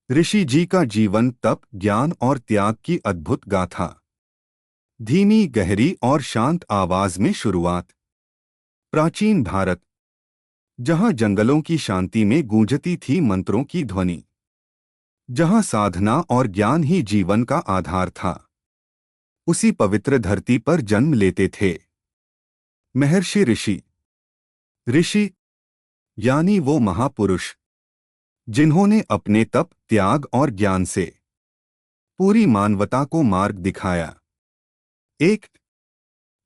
ऋषि जी का जीवन तप, ज्ञान और त्याग की अद्भुत गाथा। धीमी, गहरी और शांत आवाज में शुरुआत। प्राचीन भारत, जहां जंगलों की शांति में गूंजती थी मंत्रों की ध्वनि, जहां साधना और ज्ञान ही जीवन का आधार था, उसी पवित्र धरती पर जन्म लेते थे महर्षि ऋषि। ऋषि यानी वो महापुरुष जिन्होंने अपने तप, त्याग और ज्ञान से पूरी मानवता को मार्ग दिखाया। एक,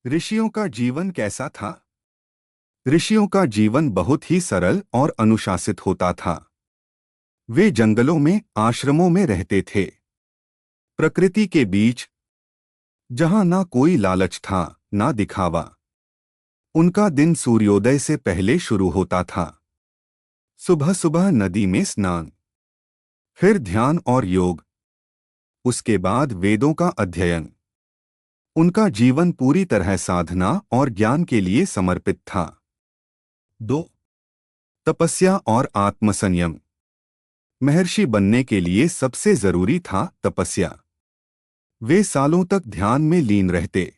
ऋषियों का जीवन कैसा था? ऋषियों का जीवन बहुत ही सरल और अनुशासित होता था। वे जंगलों में, आश्रमों में रहते थे, प्रकृति के बीच, जहां ना कोई लालच था, ना दिखावा। उनका दिन सूर्योदय से पहले शुरू होता था। सुबह सुबह नदी में स्नान, फिर ध्यान और योग, उसके बाद वेदों का अध्ययन। उनका जीवन पूरी तरह साधना और ज्ञान के लिए समर्पित था। 2, तपस्या और आत्मसंयम। महर्षि बनने के लिए सबसे जरूरी था तपस्या। वे सालों तक ध्यान में लीन रहते,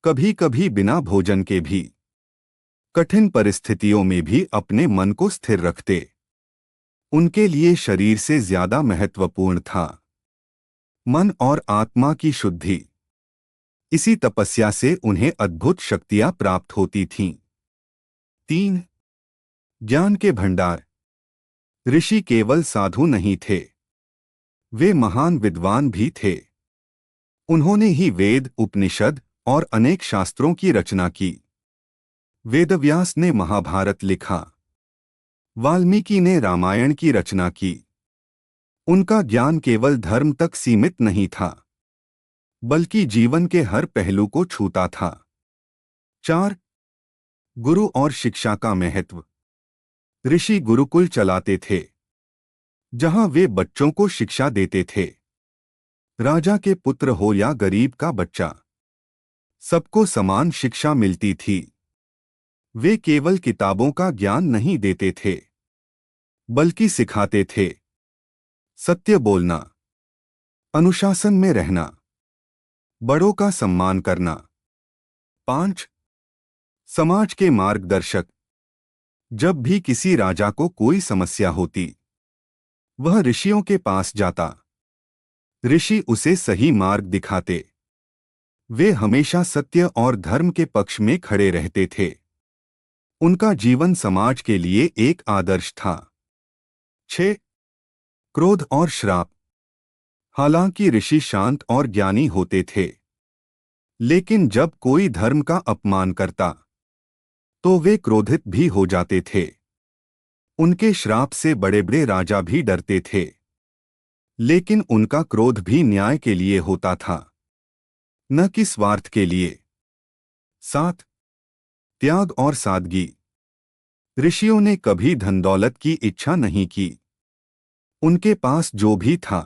कभी कभी बिना भोजन के भी, कठिन परिस्थितियों में भी अपने मन को स्थिर रखते। उनके लिए शरीर से ज्यादा महत्वपूर्ण था मन और आत्मा की शुद्धि। इसी तपस्या से उन्हें अद्भुत शक्तियां प्राप्त होती थीं। 3, ज्ञान के भंडार। ऋषि केवल साधु नहीं थे, वे महान विद्वान भी थे। उन्होंने ही वेद, उपनिषद और अनेक शास्त्रों की रचना की। वेदव्यास ने महाभारत लिखा, वाल्मीकि ने रामायण की रचना की। उनका ज्ञान केवल धर्म तक सीमित नहीं था, बल्कि जीवन के हर पहलू को छूता था। 4, गुरु और शिक्षा का महत्व। ऋषि गुरुकुल चलाते थे, जहां वे बच्चों को शिक्षा देते थे। राजा के पुत्र हो या गरीब का बच्चा, सबको समान शिक्षा मिलती थी। वे केवल किताबों का ज्ञान नहीं देते थे, बल्कि सिखाते थे सत्य बोलना, अनुशासन में रहना, बड़ों का सम्मान करना। 5, समाज के मार्गदर्शक। जब भी किसी राजा को कोई समस्या होती, वह ऋषियों के पास जाता। ऋषि उसे सही मार्ग दिखाते। वे हमेशा सत्य और धर्म के पक्ष में खड़े रहते थे। उनका जीवन समाज के लिए एक आदर्श था। 6, क्रोध और श्राप। हालांकि ऋषि शांत और ज्ञानी होते थे, लेकिन जब कोई धर्म का अपमान करता, तो वे क्रोधित भी हो जाते थे। उनके श्राप से बड़े बड़े राजा भी डरते थे, लेकिन उनका क्रोध भी न्याय के लिए होता था, न कि स्वार्थ के लिए। 7, त्याग और सादगी। ऋषियों ने कभी धन दौलत की इच्छा नहीं की। उनके पास जो भी था,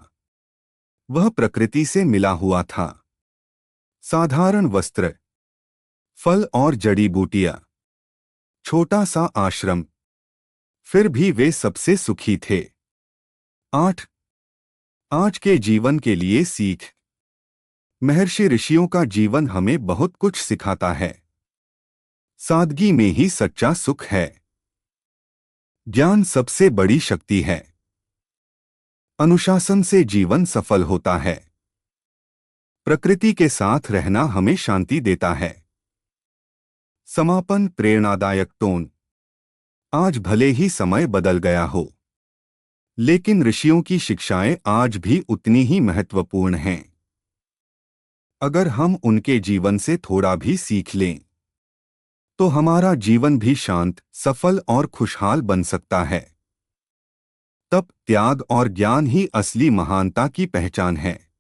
वह प्रकृति से मिला हुआ था। साधारण वस्त्र, फल और जड़ी बूटियां, छोटा सा आश्रम, फिर भी वे सबसे सुखी थे। 8, आज के जीवन के लिए सीख। महर्षि ऋषियों का जीवन हमें बहुत कुछ सिखाता है। सादगी में ही सच्चा सुख है। ज्ञान सबसे बड़ी शक्ति है। अनुशासन से जीवन सफल होता है। प्रकृति के साथ रहना हमें शांति देता है। समापन, प्रेरणादायक टोन। आज भले ही समय बदल गया हो, लेकिन ऋषियों की शिक्षाएं आज भी उतनी ही महत्वपूर्ण हैं। अगर हम उनके जीवन से थोड़ा भी सीख लें, तो हमारा जीवन भी शांत, सफल और खुशहाल बन सकता है। तप, त्याग और ज्ञान ही असली महानता की पहचान है।